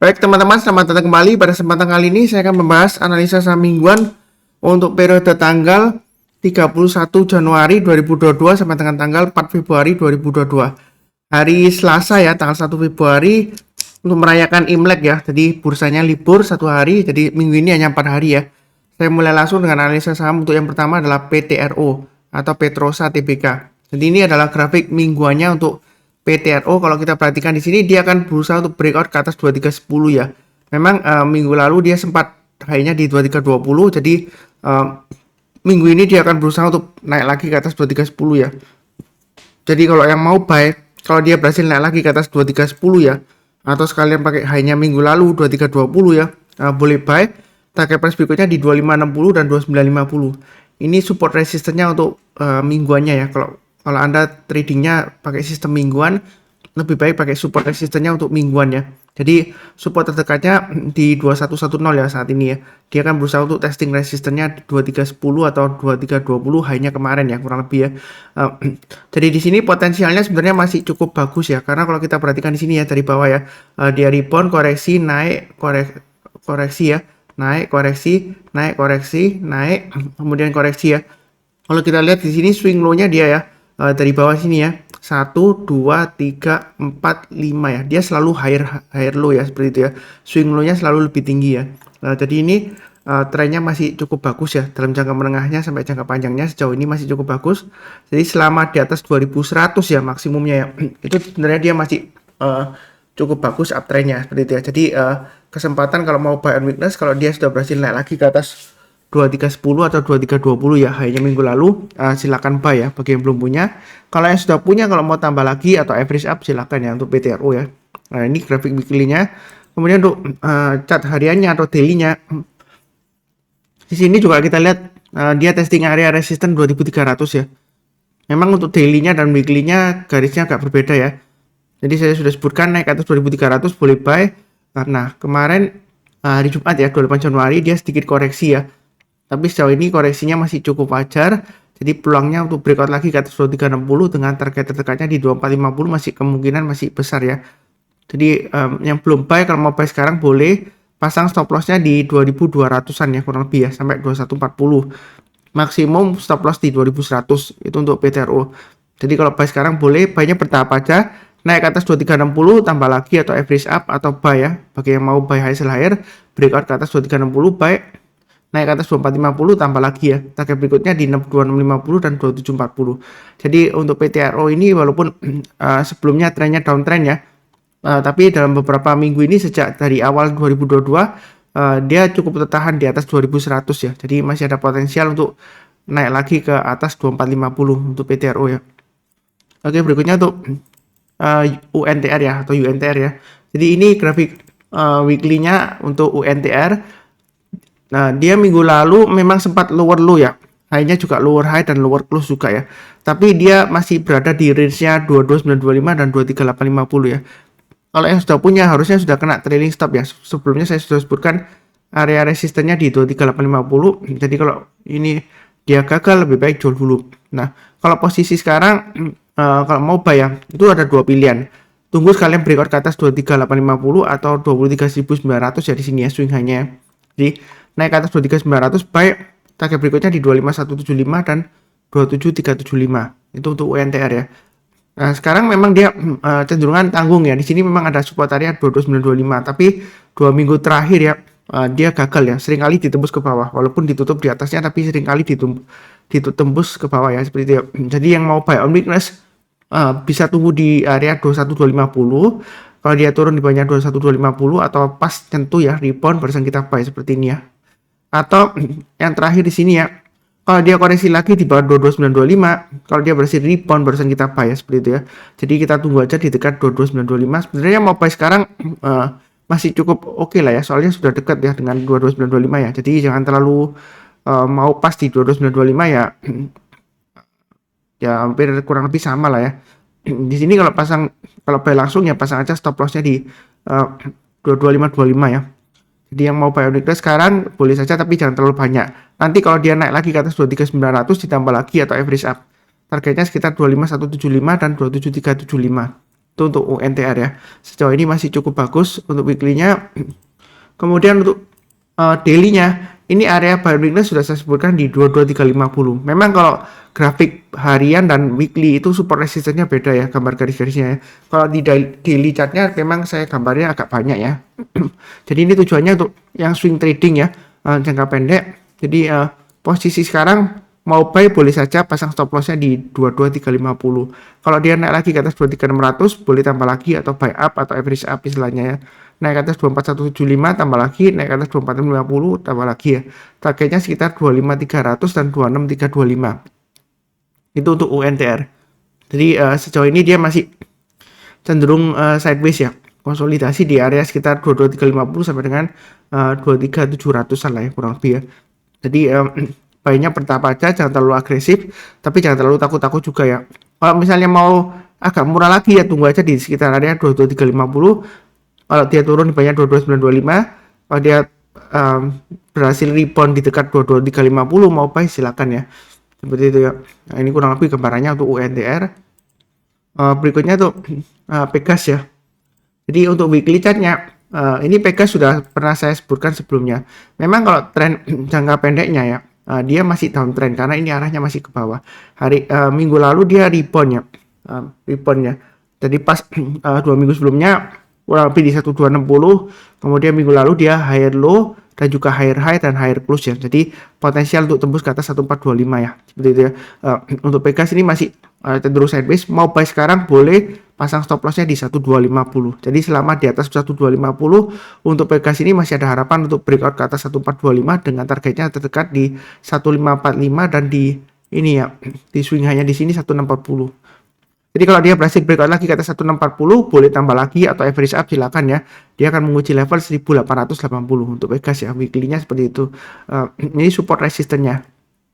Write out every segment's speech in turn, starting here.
Baik teman-teman, selamat datang kembali. Pada kesempatan kali ini saya akan membahas analisa saham mingguan untuk periode tanggal 31 Januari 2022 sampai dengan tanggal 4 Februari 2022. Hari Selasa ya, tanggal 1 Februari untuk merayakan Imlek ya. Jadi bursanya libur satu hari, jadi minggu ini hanya 4 hari ya. Saya mulai langsung dengan analisa saham. Untuk yang pertama adalah PTRO atau Petrosa Tbk. Jadi ini adalah grafik mingguannya untuk PTRO. Kalau kita perhatikan di sini dia akan berusaha untuk breakout ke atas 2310 ya. Memang minggu lalu dia sempat high-nya di 2320, jadi minggu ini dia akan berusaha untuk naik lagi ke atas 2310 ya. Jadi kalau yang mau buy, kalau dia berhasil naik lagi ke atas 2310 ya, atau sekalian pakai high-nya minggu lalu 2320 ya, boleh buy. Target price berikutnya di 2560 dan 2950. Ini support resistennya untuk mingguannya ya. Kalau Anda tradingnya pakai sistem mingguan, lebih baik pakai support resistennya untuk mingguan ya. Jadi support terdekatnya di 2110 ya saat ini ya. Dia akan berusaha untuk testing resistennya di 2310 atau 2320 high-nya kemarin ya, kurang lebih ya. Jadi di sini potensialnya sebenarnya masih cukup bagus ya, karena kalau kita perhatikan di sini ya dari bawah ya, dia rebound, koreksi, naik, koreksi ya, naik, koreksi, naik, koreksi, naik, kemudian koreksi ya. Kalau kita lihat di sini swing low-nya dia ya, dari bawah sini ya, 1, 2, 3, 4, 5 ya. Dia selalu higher low ya, seperti itu ya. Swing low-nya selalu lebih tinggi ya. Jadi ini trennya masih cukup bagus ya. Dalam jangka menengahnya sampai jangka panjangnya sejauh ini masih cukup bagus. Jadi selama di atas 2100 ya maksimumnya ya, itu sebenarnya dia masih cukup bagus uptrendnya seperti itu ya. Jadi kesempatan kalau mau buy on weakness, kalau dia sudah berhasil naik lagi ke atas 2310 atau 2320 ya, hanya minggu lalu, silakan buy ya bagi yang belum punya. Kalau yang sudah punya, kalau mau tambah lagi atau average up silakan ya untuk PTRO ya. Nah ini grafik weekly-nya. Kemudian untuk chart hariannya atau daily-nya, di sini juga kita lihat dia testing area resisten 2300 ya. Memang untuk daily-nya dan weekly-nya garisnya agak berbeda ya. Jadi saya sudah sebutkan naik ke atas 2300 boleh buy. Karena kemarin hari Jumat ya 28 Januari dia sedikit koreksi ya. Tapi sejauh ini koreksinya masih cukup wajar. Jadi peluangnya untuk breakout lagi ke atas 2360 dengan target terdekatnya di 2450 masih kemungkinan masih besar ya. Jadi yang belum buy, kalau mau buy sekarang boleh pasang stop lossnya di 2200-an ya kurang lebih ya, sampai 2140. Maksimum stop loss di 2100 itu untuk PTRO. Jadi kalau buy sekarang boleh, buy-nya bertahap aja. Naik ke atas 2360 tambah lagi atau average up atau buy ya. Bagi yang mau buy high sell higher, breakout ke atas 2360 buy. Naik ke atas 2450 tambah lagi ya. Target berikutnya di 2650 dan 2740. Jadi untuk PTRO ini walaupun sebelumnya trennya downtrend ya, tapi dalam beberapa minggu ini sejak dari awal 2022 dia cukup tertahan di atas 2100 ya. Jadi masih ada potensial untuk naik lagi ke atas 2450 untuk PTRO ya. Oke, berikutnya untuk UNTR ya atau UNTR ya. Jadi ini grafik weekly-nya untuk UNTR. Nah, dia minggu lalu memang sempat lower low ya. High-nya juga lower high dan lower close juga ya. Tapi dia masih berada di range-nya 22925 dan 23850 ya. Kalau yang sudah punya harusnya sudah kena trailing stop ya. Sebelumnya saya sudah sebutkan area resistennya di 23850. Jadi kalau ini dia gagal lebih baik jual dulu. Nah, kalau posisi sekarang kalau mau buy ya, itu ada dua pilihan. Tunggu sekalian breakout ke atas 23850 atau 23900 ya di sini ya swing high-nya. Jadi naik ke atas 23900 buy, target berikutnya di 25175 dan 27375. Itu untuk UNTR ya. Nah, sekarang memang dia cenderungan tanggung ya. Di sini memang ada support area 22925, tapi 2 minggu terakhir ya dia gagal ya. Seringkali ditembus ke bawah walaupun ditutup di atasnya, tapi seringkali ditembus ke bawah ya seperti itu ya. Jadi yang mau buy on weakness bisa tunggu di area 21250. Kalau dia turun di bawahnya 21250 atau pas tentu ya rebound barusan kita buy seperti ini ya. Atau yang terakhir di sini ya, kalau dia koreksi lagi di bawah 22925, kalau dia berhasil rebound barusan kita buy ya seperti itu ya. Jadi kita tunggu aja di dekat 22925. Sebenarnya mau buy sekarang masih cukup oke lah ya, soalnya sudah dekat ya dengan 22925 ya. Jadi jangan terlalu mau pas di 22925 ya. Ya hampir kurang lebih sama lah ya. Di sini kalau buy langsung ya pasang aja stop lossnya di 22525 ya. Jadi yang mau buy on weakness sekarang boleh saja, tapi jangan terlalu banyak. Nanti kalau dia naik lagi ke atas 23900 ditambah lagi atau average up. Targetnya sekitar 25175 dan 27375. Itu untuk UNTR ya. Sejauh ini masih cukup bagus untuk weekly-nya. Kemudian untuk daily-nya, ini area buy weakness sudah saya sebutkan di 22350. Memang kalau grafik harian dan weekly itu support resistance-nya beda ya, gambar garis-garisnya ya. Kalau di daily chart-nya memang saya gambarnya agak banyak ya. Jadi ini tujuannya untuk yang swing trading ya, jangka pendek. Jadi posisi sekarang mau buy boleh saja pasang stop loss-nya di 22350. Kalau dia naik lagi ke atas 23600 boleh tambah lagi atau buy up atau average up istilahnya ya. Naik ke atas 24175 tambah lagi, naik ke atas 24650 tambah lagi ya. Targetnya sekitar 25300 dan 26325. Itu untuk UNTR. Jadi sejauh ini dia masih cenderung sideways ya. Konsolidasi di area sekitar 22350 sampai dengan 23700-an lah ya kurang lebih ya. Jadi baiknya bertahap aja, jangan terlalu agresif, tapi jangan terlalu takut-takut juga ya. Kalau misalnya mau agak murah lagi ya tunggu aja di sekitar area 22350. Kalau dia turun di banyak 22925, kalau dia berhasil rebound di dekat 22350 mau buy silakan ya. Seperti itu ya. Nah, ini kurang lebih gambarannya untuk UNTR. Berikutnya tuh Pegas ya. Jadi untuk weekly chart-nya ini Pegas sudah pernah saya sebutkan sebelumnya. Memang kalau tren jangka pendeknya ya, dia masih downtrend karena ini arahnya masih ke bawah. Minggu lalu dia rebound ya. Jadi pas 2 minggu sebelumnya kurang lebih di 1260, kemudian minggu lalu dia higher low dan juga higher high dan higher close ya. Jadi potensial untuk tembus ke atas 1425 ya. Seperti itu ya. Untuk Pegas ini masih cenderung sideways. Mau buy sekarang boleh pasang stop loss-nya di 1250. Jadi selama di atas 1250 untuk Pegas ini masih ada harapan untuk breakout ke atas 1425 dengan targetnya terdekat di 1545 dan di ini ya, di swing high-nya di sini 1640. Jadi kalau dia berhasil breakout lagi ke atas 1640 boleh tambah lagi atau average up silakan ya. Dia akan menguji level 1880 untuk Pegas ya, weekly-nya seperti itu. Ini support resistance-nya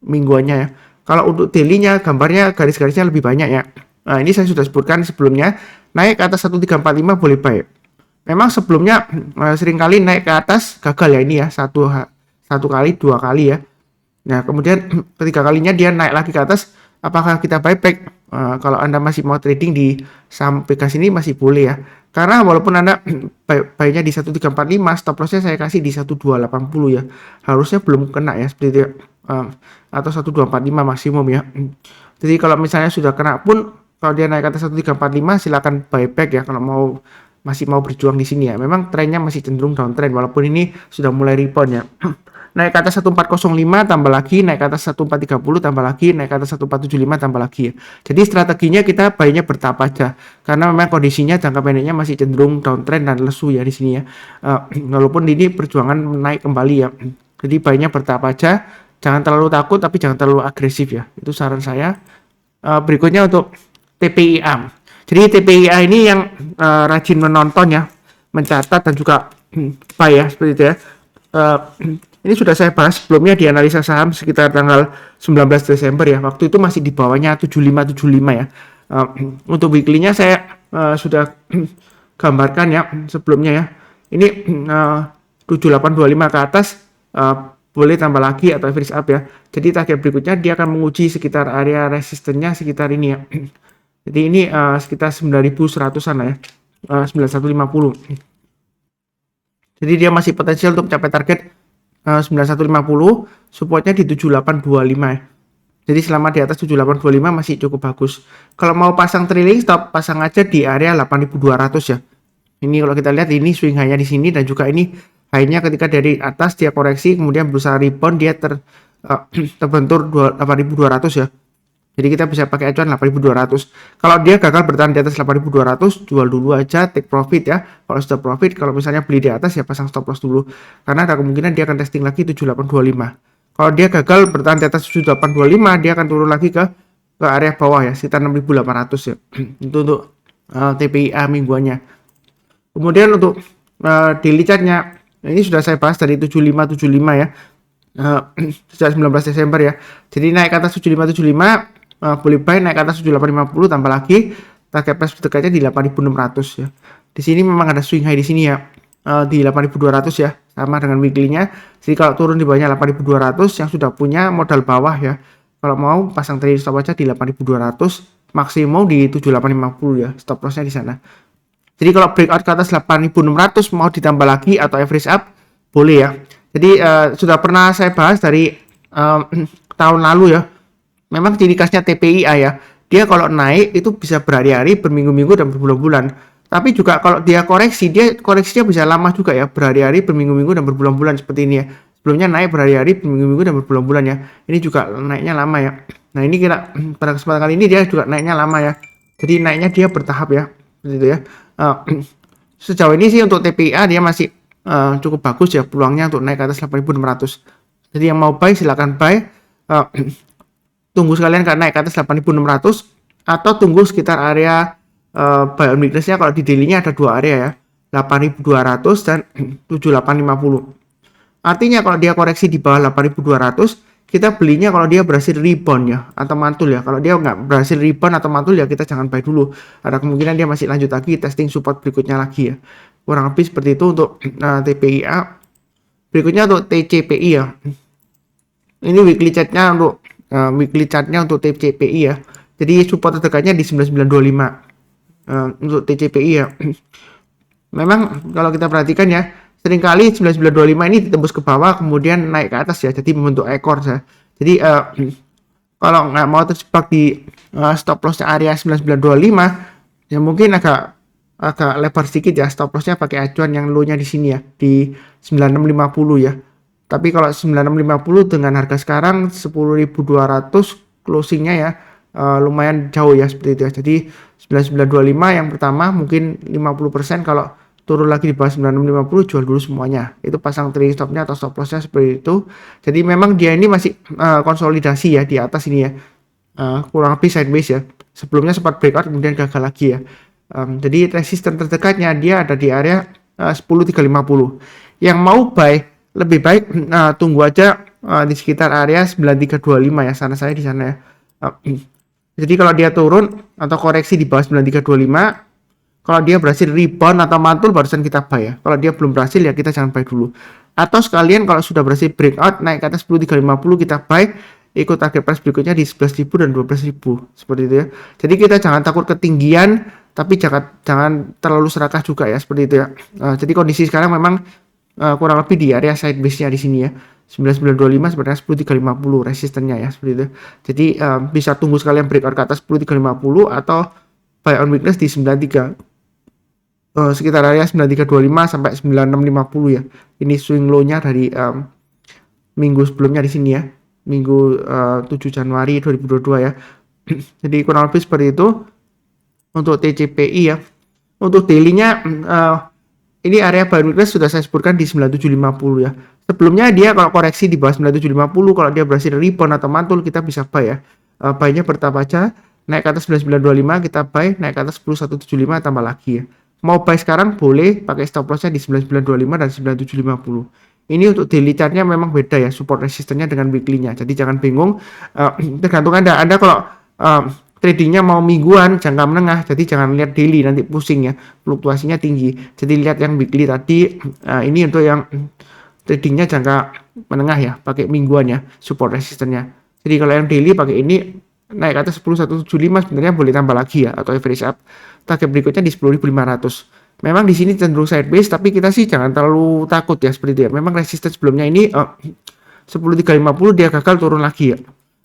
mingguannya ya. Kalau untuk daily-nya gambarnya garis-garisnya lebih banyak ya. Nah, ini saya sudah sebutkan sebelumnya, naik ke atas 1345 boleh buy. Memang sebelumnya seringkali naik ke atas gagal ya ini ya, satu kali, dua kali ya. Nah, kemudian ketiga kalinya dia naik lagi ke atas, apakah kita buyback? Kalau Anda masih mau trading di saham Pegas ini masih boleh ya. Karena walaupun Anda buy-nya di 1345, stop loss-nya saya kasih di 1280 ya. Harusnya belum kena ya seperti itu. Atau 1245 maksimum ya. Jadi kalau misalnya sudah kena pun, kalau dia naik ke atas 1345 silakan buyback ya kalau masih mau berjuang di sini ya. Memang trennya masih cenderung downtrend walaupun ini sudah mulai rebound ya. Naik ke atas 1405 tambah lagi, naik ke atas 1430 tambah lagi, naik ke atas 1475 tambah lagi ya. Jadi strateginya kita buy-nya bertahap aja karena memang kondisinya jangka pendeknya masih cenderung downtrend dan lesu ya di sini ya. Walaupun ini perjuangan naik kembali ya. Jadi buy-nya bertahap aja, jangan terlalu takut tapi jangan terlalu agresif ya. Itu saran saya. Berikutnya untuk TPIA. Jadi TPIA ini yang rajin menonton ya, mencatat dan juga buy ya seperti itu ya. Ini sudah saya bahas sebelumnya di analisa saham sekitar tanggal 19 Desember ya. Waktu itu masih di bawahnya 7575 ya. Untuk weekly-nya saya sudah gambarkan ya sebelumnya ya. Ini 7825 ke atas boleh tambah lagi atau average up ya. Jadi target berikutnya dia akan menguji sekitar area resistennya sekitar ini ya. Jadi ini sekitar 9100-an lah ya. 9150. Jadi dia masih potensial untuk mencapai target 9150, supportnya di 7825 ya. Jadi selama di atas 7825 masih cukup bagus. Kalau mau pasang trailing stop, pasang aja di area 8200 ya. Ini kalau kita lihat ini swing high-nya di sini dan juga ini high-nya ketika dari atas dia koreksi kemudian berusaha rebound dia terbentur 8200 ya. Jadi kita bisa pakai acuan 8200. Kalau dia gagal bertahan di atas 8200, jual dulu aja, take profit ya. Kalau sudah profit, kalau misalnya beli di atas ya pasang stop loss dulu. Karena ada kemungkinan dia akan testing lagi 7825. Kalau dia gagal bertahan di atas 7825, dia akan turun lagi ke area bawah ya, sekitar 6800 ya. Itu untuk TPIA mingguannya. Kemudian untuk daily chart-nya, ini sudah saya bahas dari 7575 ya. Sejak 19 Desember ya. Jadi naik ke atas 7575 boleh buy, naik ke atas 7850 tambah lagi target price dekatnya di 8600 ya. Di sini memang ada swing high di sini ya, di 8200 ya, sama dengan weekly-nya. Jadi kalau turun di bawahnya 8200 yang sudah punya modal bawah ya, kalau mau pasang trailing stop aja di 8200 maksimum di 7850 ya, stop lossnya di sana. Jadi kalau breakout ke atas 8600 mau ditambah lagi atau average up boleh ya. Jadi sudah pernah saya bahas dari tahun lalu ya. Memang ciri khasnya TPIA ya. Dia kalau naik itu bisa berhari-hari, berminggu-minggu dan berbulan-bulan. Tapi juga kalau dia koreksi, dia koreksinya bisa lama juga ya, berhari-hari, berminggu-minggu dan berbulan-bulan seperti ini ya. Sebelumnya naik berhari-hari, berminggu-minggu dan berbulan-bulan ya. Ini juga naiknya lama ya. Nah ini kira pada kesempatan kali ini dia juga naiknya lama ya. Jadi naiknya dia bertahap ya, begitu ya. Sejauh ini sih untuk TPIA dia masih cukup bagus ya peluangnya untuk naik ke atas 8600. Jadi yang mau buy silakan buy. Tunggu sekalian karena naik ke atas 8600 atau tunggu sekitar area buy on weakness-nya. Kalau di daily-nya ada dua area ya, 8200 dan 7850. Artinya kalau dia koreksi di bawah 8200 kita belinya kalau dia berhasil rebound ya atau mantul ya. Kalau dia nggak berhasil rebound atau mantul ya kita jangan buy dulu, ada kemungkinan dia masih lanjut lagi testing support berikutnya lagi ya. Kurang lebih seperti itu untuk TPIA. Berikutnya untuk TCPI ya. Ini weekly chartnya untuk TCPI ya. Jadi support terdekatnya di 9925 untuk TCPI ya. Memang kalau kita perhatikan ya, seringkali 9925 ini ditembus ke bawah kemudian naik ke atas ya, jadi membentuk ekor ya. Jadi kalau nggak mau terjebak di stop loss area 9925 ya mungkin agak lebar sedikit ya, stop lossnya pakai acuan yang low nya di sini ya, di 9650 ya. Tapi kalau 9650 dengan harga sekarang 10.200 closingnya ya lumayan jauh ya seperti itu ya. Jadi 9925 yang pertama mungkin 50%, kalau turun lagi di bawah 9650 jual dulu semuanya. Itu pasang trailing stopnya atau stop lossnya seperti itu. Jadi memang dia ini masih konsolidasi ya di atas ini ya. Kurang lebih sideways ya. Sebelumnya sempat breakout kemudian gagal lagi ya. Jadi resisten terdekatnya dia ada di area 10.350. Yang mau buy lebih baik tunggu aja di sekitar area 9325 ya, sana saya di sana ya. Jadi kalau dia turun atau koreksi di bawah 9325, kalau dia berhasil rebound atau mantul barusan kita buy ya. Kalau dia belum berhasil ya kita jangan buy dulu. Atau sekalian kalau sudah berhasil breakout naik ke atas 10.350 kita buy, ikut target price berikutnya di 11.000 dan 12.000 seperti itu ya. Jadi kita jangan takut ketinggian, tapi jangan terlalu serakah juga ya, seperti itu ya. Jadi kondisi sekarang memang kurang lebih di area sideways-nya di sini ya. 9925 sebenarnya 10350 resistennya ya, seperti itu. Jadi bisa tunggu sekalian breakout ke atas 10350 atau buy on weakness di 93 sekitar area 9325 sampai 9650 ya. Ini swing low-nya dari minggu sebelumnya di sini ya. Minggu 7 Januari 2022 ya. Jadi kurang lebih seperti itu untuk TCPI ya. Untuk daily-nya ini area buy on weakness sudah saya sebutkan di 9750 ya. Sebelumnya dia kalau koreksi di bawah 9750, kalau dia berhasil rebound atau mantul kita bisa buy ya. Buy-nya bertahap aja, naik ke atas 9925 kita buy, naik ke atas 10175 tambah lagi ya. Mau buy sekarang boleh pakai stop loss-nya di 9925 dan 9750. Ini untuk daily chart-nya memang beda ya, support resistennya dengan weekly-nya. Jadi jangan bingung, tergantung Anda kalau tradingnya mau mingguan jangka menengah, jadi jangan lihat daily nanti pusing ya, fluktuasinya tinggi. Jadi lihat yang weekly tadi. Ini untuk yang tradingnya jangka menengah ya, pakai mingguan ya support resistennya. Jadi kalau yang daily pakai ini, naik ke atas 10175 sebenarnya boleh tambah lagi ya, atau average up. Target berikutnya di 10.500. Memang di sini cenderung sideways, tapi kita sih jangan terlalu takut ya, seperti itu ya. Memang resisten sebelumnya ini 10.350 dia gagal turun lagi ya.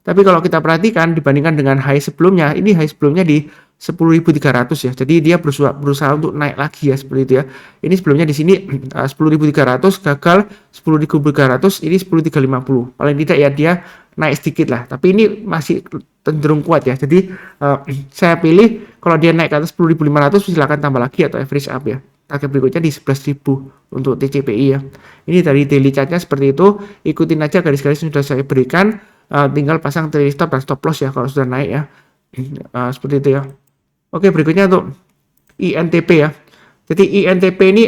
Tapi kalau kita perhatikan dibandingkan dengan high sebelumnya, ini high sebelumnya di 10.300 ya. Jadi dia berusaha untuk naik lagi ya, seperti itu ya. Ini sebelumnya di sini 10.300 gagal, 10.300 ini 10.350. Paling tidak ya dia naik sedikit lah. Tapi ini masih cenderung kuat ya. Jadi saya pilih kalau dia naik ke atas 10.500 silakan tambah lagi atau average up ya. Target berikutnya di 11.000 untuk TCPI ya. Ini dari daily chart-nya seperti itu. Ikutin aja garis-garis yang sudah saya berikan. Tinggal pasang trailing stop dan stop loss ya kalau sudah naik ya. Seperti itu ya. Oke, berikutnya untuk INTP ya. Jadi INTP ini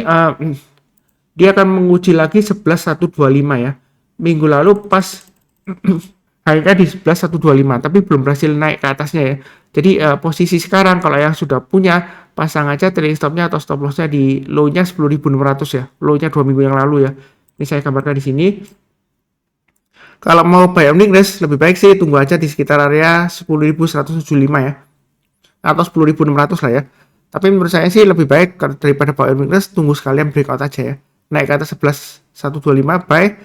dia akan menguji lagi 11.125 ya. Minggu lalu pas harga di 11.125 tapi belum berhasil naik ke atasnya ya. Jadi posisi sekarang kalau yang sudah punya, pasang aja trailing stopnya atau stop lossnya di low-nya 10.600 ya. Low-nya 2 minggu yang lalu ya. Ini saya gambarkan di sini. Kalau mau buy on weakness lebih baik sih tunggu aja di sekitar area 10.175 ya. atau 10.600 lah ya. Tapi menurut saya sih lebih baik daripada buy on weakness, tunggu sekalian breakout aja ya. Naik ke atas 11.125 buy,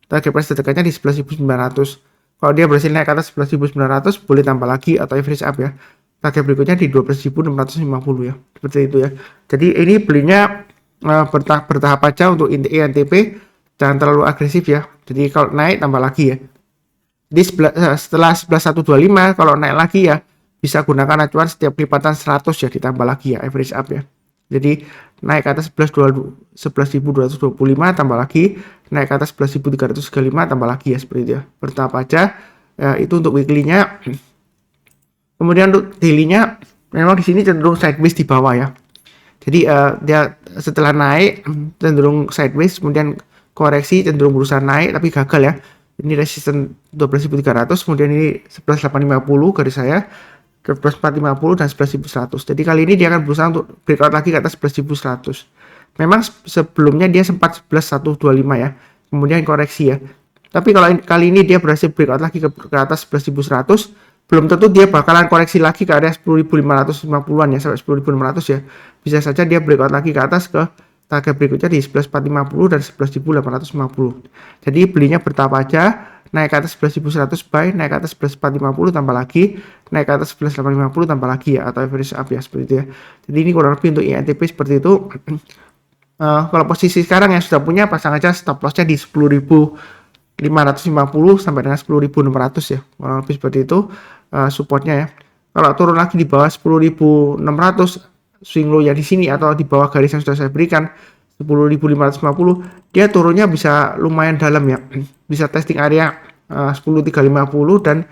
target price terdekatnya di 11.900. Kalau dia berhasil naik ke atas 11.900 boleh tambah lagi atau average up ya. Target berikutnya di 12.650 ya. Seperti itu ya. Jadi ini belinya bertahap aja untuk INTP, jangan terlalu agresif ya. Jadi kalau naik tambah lagi ya. Jadi setelah 11.125 kalau naik lagi ya bisa gunakan acuan setiap lipatan 100 ya, ditambah lagi ya average up ya. Jadi naik ke atas 11.225 tambah lagi, naik ke atas 11.335 tambah lagi ya, seperti itu ya. Bertahap aja ya, itu untuk weekly-nya. Kemudian untuk daily-nya memang di sini cenderung sideways di bawah ya. Jadi dia setelah naik cenderung sideways, kemudian koreksi cenderung berusaha naik tapi gagal ya. Ini resisten 12.300, kemudian ini 11.850 garis saya, 12.450 dan 11.100. Jadi kali ini dia akan berusaha untuk breakout lagi ke atas 11.100. Memang sebelumnya dia sempat 11.125 ya, kemudian koreksi ya. Tapi kalau kali ini dia berhasil breakout lagi ke atas 11.100, belum tentu dia bakalan koreksi lagi ke area 10.550-an ya, sampai 10.600 ya. Bisa saja dia breakout lagi ke atas ke target berikutnya di 11.450 dan 11.850. Jadi belinya bertahap aja, naik ke atas 11.100 buy, naik ke atas 11.450 tambah lagi, naik ke atas 11.850 tambah lagi ya, atau average up ya, seperti itu ya. Jadi ini kurang lebih untuk INTP seperti itu. Kalau posisi sekarang yang sudah punya, pasang aja stop lossnya di 10.550 sampai dengan 10.600 ya, kurang lebih seperti itu supportnya ya. Kalau turun lagi di bawah 10.600, swing low ya di sini atau di bawah garis yang sudah saya berikan 10.550, dia turunnya bisa lumayan dalam ya, bisa testing area 10.350 dan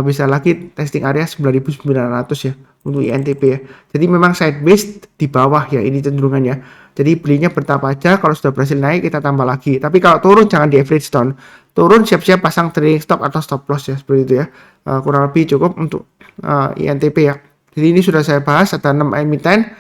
bisa lagi testing area 9.900 ya untuk INTP ya. Jadi memang sideways di bawah ya ini cenderungannya. Jadi belinya bertahap aja, kalau sudah berhasil naik kita tambah lagi. Tapi kalau turun jangan di average down. Turun siap-siap pasang trading stop atau stop loss ya, seperti itu ya. Kurang lebih cukup untuk INTP ya. Jadi ini sudah saya bahas, ada 6 emiten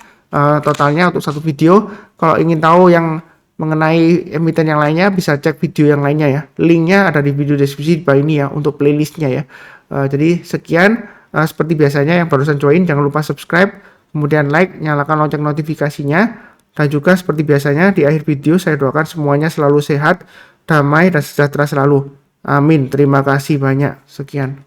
totalnya untuk satu video. Kalau ingin tahu yang mengenai emiten yang lainnya bisa cek video yang lainnya ya. Linknya ada di video deskripsi di bawah ini ya untuk playlistnya ya. Jadi sekian, seperti biasanya yang barusan join jangan lupa subscribe, kemudian like, nyalakan lonceng notifikasinya, dan juga seperti biasanya di akhir video saya doakan semuanya selalu sehat, damai dan sejahtera selalu. Amin. Terima kasih banyak. Sekian.